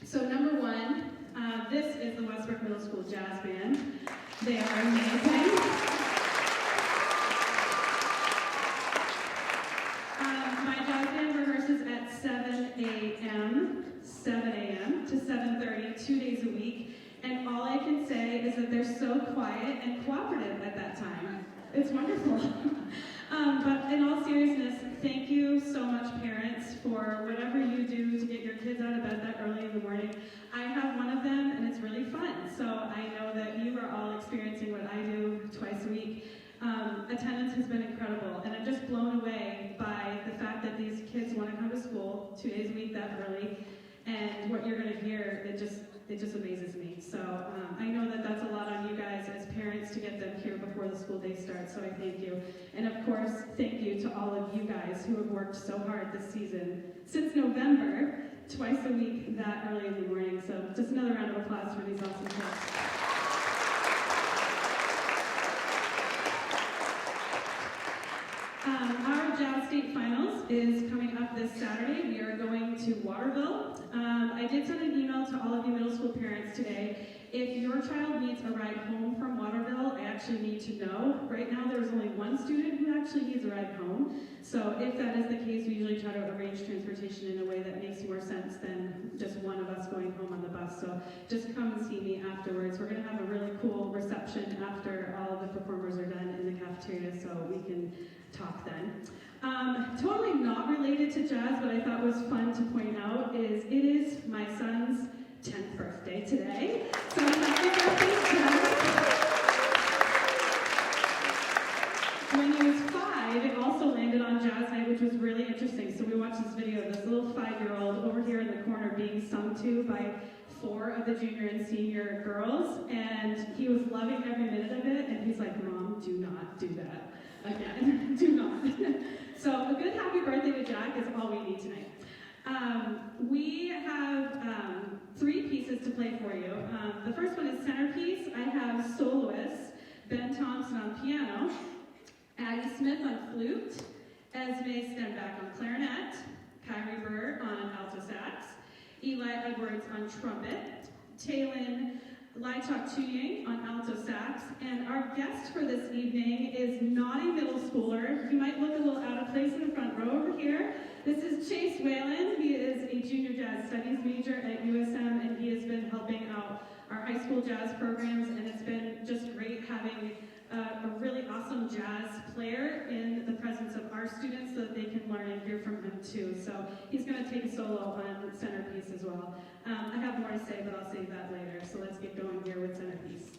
So number one, this is the Westbrook Middle School Jazz Band. They are amazing. My jazz band rehearses at 7 a.m. to 7:30, 2 days a week. And all I can say is that they're so quiet and cooperative at that time. It's wonderful. But in all seriousness, thank you so much, parents, for whatever you do to get your kids out of bed that early in the morning. I have one of them, and it's really fun. So I know that you are all experiencing what I do twice a week. Attendance has been incredible, and I'm just blown away by the fact that these kids want to come to school 2 days a week that early, and what you're going to hear, it just amazes me. So I know that that's a lot on you guys as parents to get them here before the school day starts, so I thank you. And of course, thank you to all of you guys who have worked so hard this season, since November, twice a week that early in the morning. So just another round of applause for these awesome kids. Our Jazz State Finals is coming up this Saturday. We are going to Waterville. I did send an email to all of you middle school parents today. If your child needs a ride home from Waterville, I actually need to know. Right now there's only one student who actually needs a ride home. So if that is the case, we usually try to arrange transportation in a way that makes more sense than just one of us going home on the bus. So just come and see me afterwards. We're going to have a really cool reception after all of the performers are done in the cafeteria, so we can talk then. Totally not related to jazz, but I thought was fun to point out is it is my son's 10th birthday today. So happy birthday, Jazz. When he was 5, it also landed on Jazz Night, which was really interesting. So we watched this video of this little 5-year-old over here in the corner being sung to by 4 of the junior and senior girls, and he was loving every minute of it, and he's like, Mom, do not do that again. Do not. So a good happy birthday to Jack is all we need tonight. We have 3 pieces to play for you. The first one is centerpiece. I have soloists, Ben Thompson on piano, Aggie Smith on flute, Esme Stenback on clarinet, Kyrie Burr on alto sax, Eli Edwards on trumpet, Taylin Lychok Chuying on alto sax, and our guest for this evening is not a middle schooler. He might look a little out of place in the front row over here. This is Chase Whalen. He is a junior jazz studies major at USM, and he has been helping out our high school jazz programs, and it's been just great having a really awesome jazz player in the presence of our students so that they can learn and hear from him too. So he's going to take a solo on centerpiece as well. I have more to say, but I'll save that later. So let's get going here with centerpiece.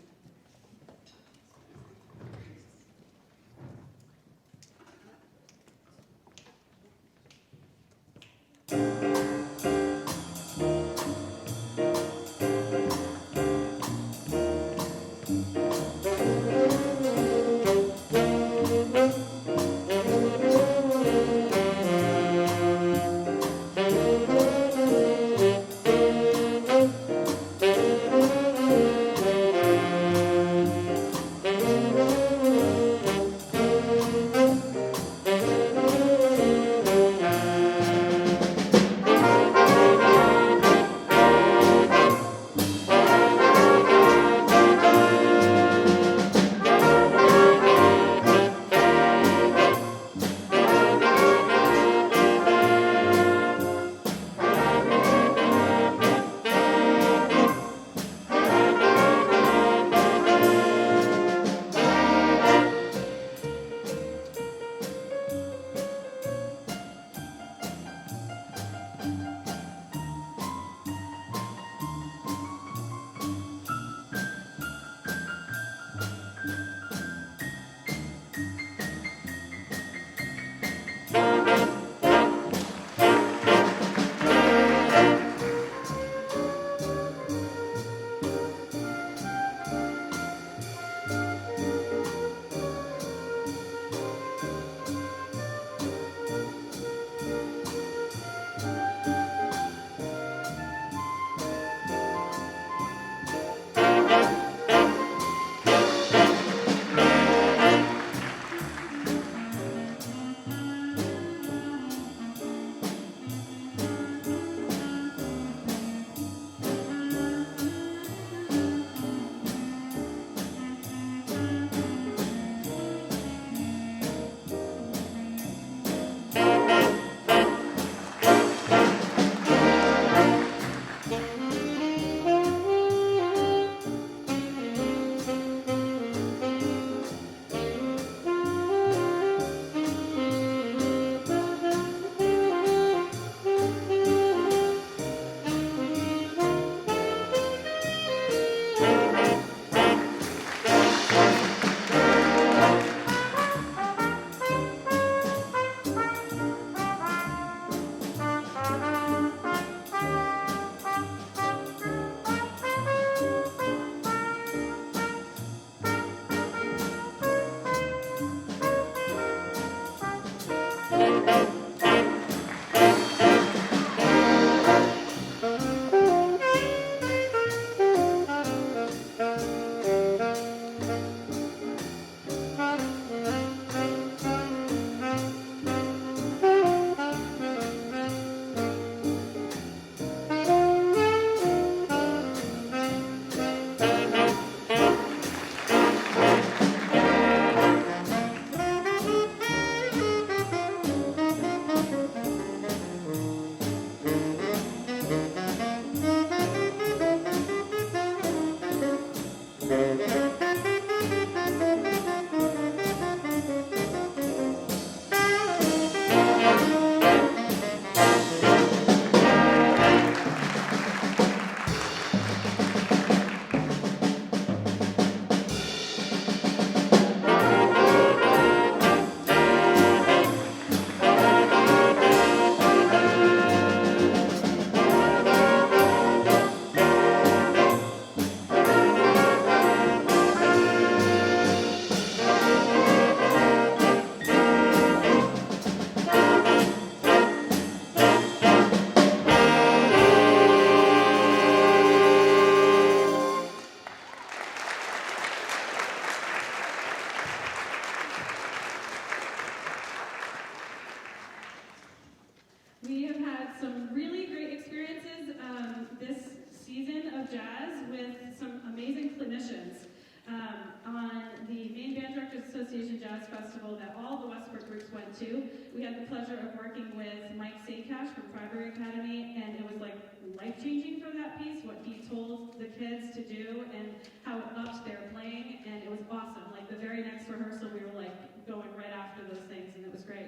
too. We had the pleasure of working with Mike Sakash from Freiburg Academy, and it was like life-changing for that piece, what he told the kids to do and how it upped their playing, and it was awesome. Like the very next rehearsal, we were like going right after those things, and it was great.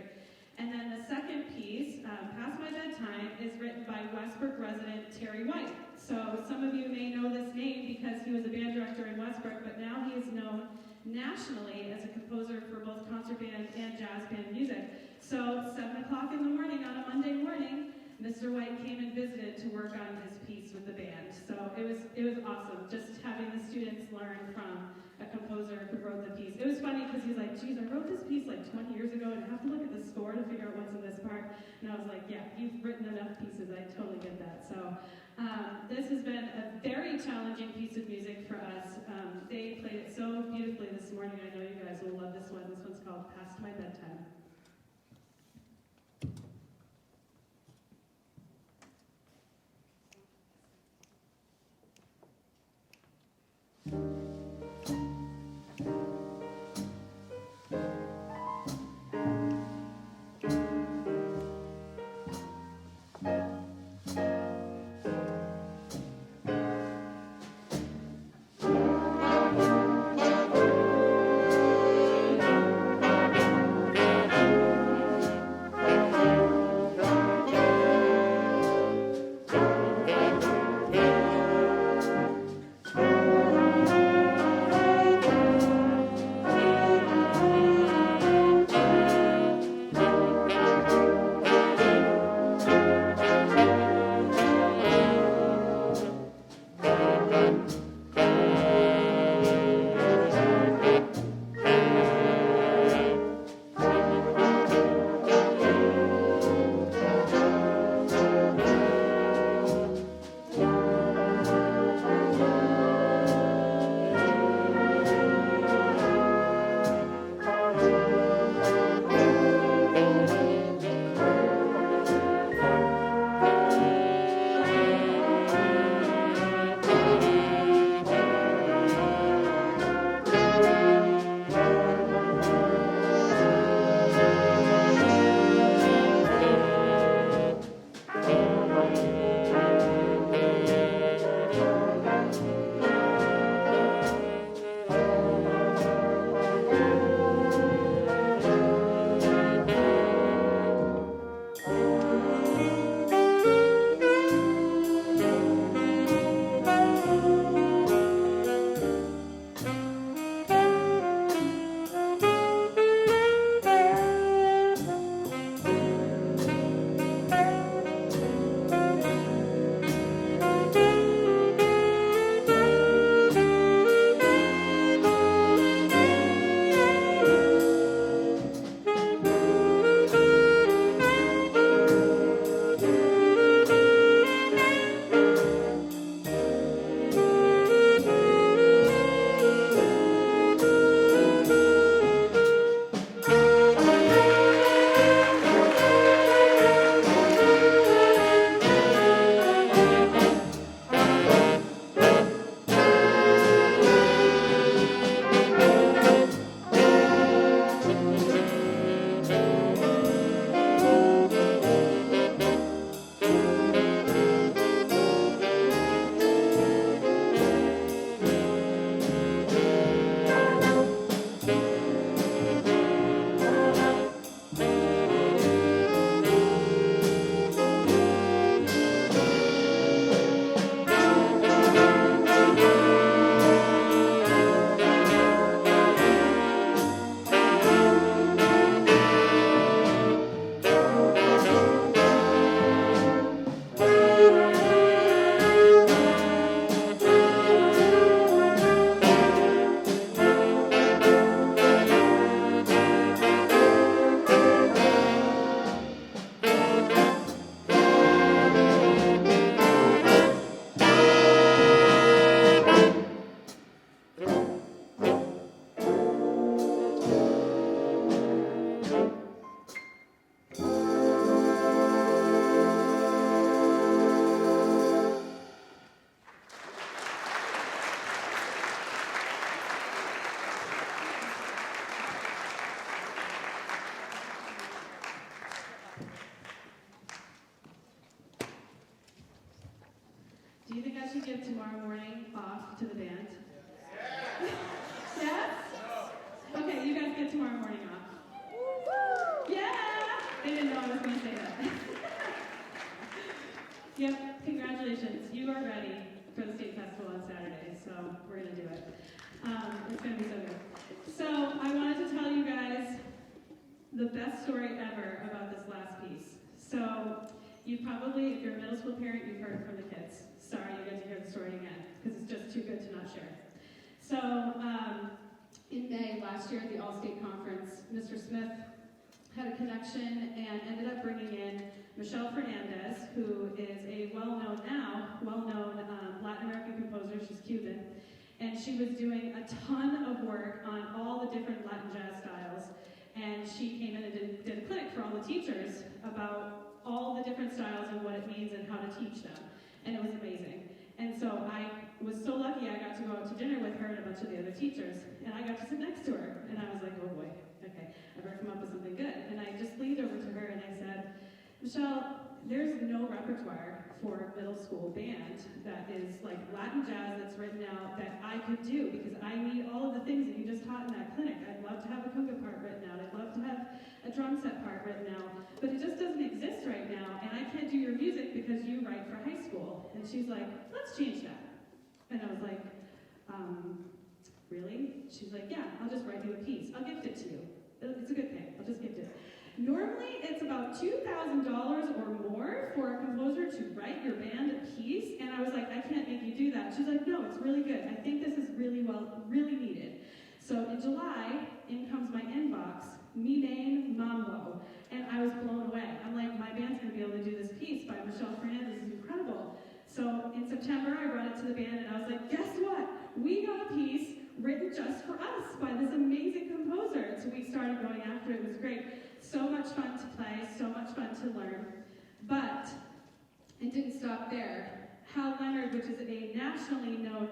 And then the second piece, Past My Bedtime, is written by Westbrook resident Terry White. So some of you may know this name because he was a band director in Westbrook, but now he is known nationally as a composer for both concert band and jazz band music. So 7 o'clock in the morning on a Monday morning, Mr. White came and visited to work on his piece with the band. So it was awesome, just having the students learn from a composer who wrote the piece. It was funny because he's like, geez, I wrote this piece like 20 years ago and I have to look at the score to figure out what's in this part. And I was like, yeah, you've written enough pieces, I totally get that. So this has been a very challenging piece of music for us. They played it so beautifully this morning. I know you guys will love this one. This one's called Past My Bedtime. Do you think I should give tomorrow morning off to the band? Yes? Okay, you guys get tomorrow morning off. Yeah! They didn't know I was going to say that. Yep, congratulations. You are ready for the state festival on Saturday, so we're going to do it. It's going to be so good. So I wanted to tell you guys the best story ever about this last piece. So you probably, if you're a middle school parent, you've heard from the kids. Sorry, you get to hear the story again, because it's just too good to not share. So in May last year at the All-State Conference, Mr. Smith had a connection and ended up bringing in Michelle Fernandez, who is a well-known Latin American composer. She's Cuban. And she was doing a ton of work on all the different Latin jazz styles. And she came in and did a clinic for all the teachers about all the different styles and what it means and how to teach them. And it was amazing. And so I was so lucky I got to go out to dinner with her and a bunch of the other teachers. And I got to sit next to her. And I was like, oh boy, okay, I better come up with something good. And I just leaned over to her and I said, Michelle, there's no repertoire for middle school band that is like Latin jazz that's written out that I could do, because I need all of the things that you just taught in that clinic. I'd love to have a conga part written out. I'd love to have a drum set part written out, but it just doesn't exist right now, and I can't do your music because you write for high school. And she's like, let's change that. And I was like, really? She's like, yeah, I'll just write you a piece. I'll gift it to you. It's a good thing. I'll just gift it. Normally, it's about $2,000 or more for a composer to write your band a piece, and I was like, I can't make you do that. She's like, no, it's really good. I think this is really needed. So in July, in comes my inbox, Mi Main Mambo, and I was blown away. I'm like, my band's going to be able to do this piece by Michelle Fernandez. This is incredible. So in September, I brought it to the band, and I was like, guess what? We got a piece written just for us by this amazing composer. So we started going after it. It was great. So much fun to play, so much fun to learn. But it didn't stop there. Hal Leonard, which is a nationally known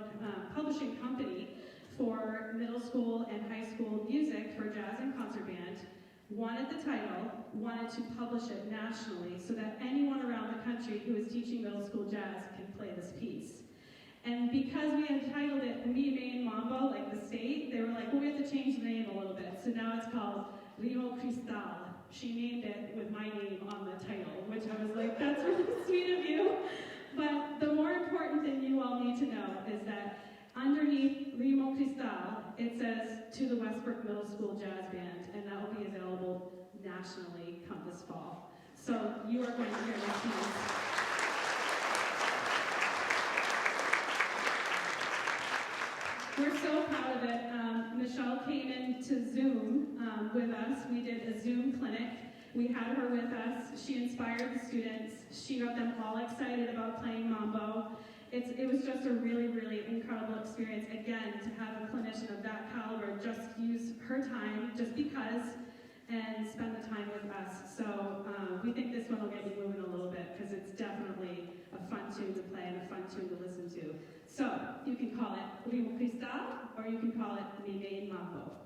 publishing company for middle school and high school music for jazz and concert band, wanted the title, wanted to publish it nationally so that anyone around the country who is teaching middle school jazz can play this piece. And because we had titled it Mi Main Mambo, like the state, they were like, well, we have to change the name a little bit. So now it's called Ritmo Cristal. She named it with my name on the title, which I was like, that's really sweet of you. But the more important thing you all need to know is that underneath Ritmo Cristal, it says to the Westbrook Middle School Jazz Band, and that will be available nationally come this fall. So you are going to hear this piece. We're so proud of it. Michelle came into Zoom with us. We did a Zoom clinic. We had her with us. She inspired the students. She got them all excited about playing mambo. It was just a really, really incredible experience, again, to have a clinician of that caliber just use her time, just because, and spend the time with us. So we think this one will get you moving a little bit, because it's definitely a fun tune to play and a fun tune to listen to. So you can call it Ritmo Cristal, or you can call it Mi Main Mambo.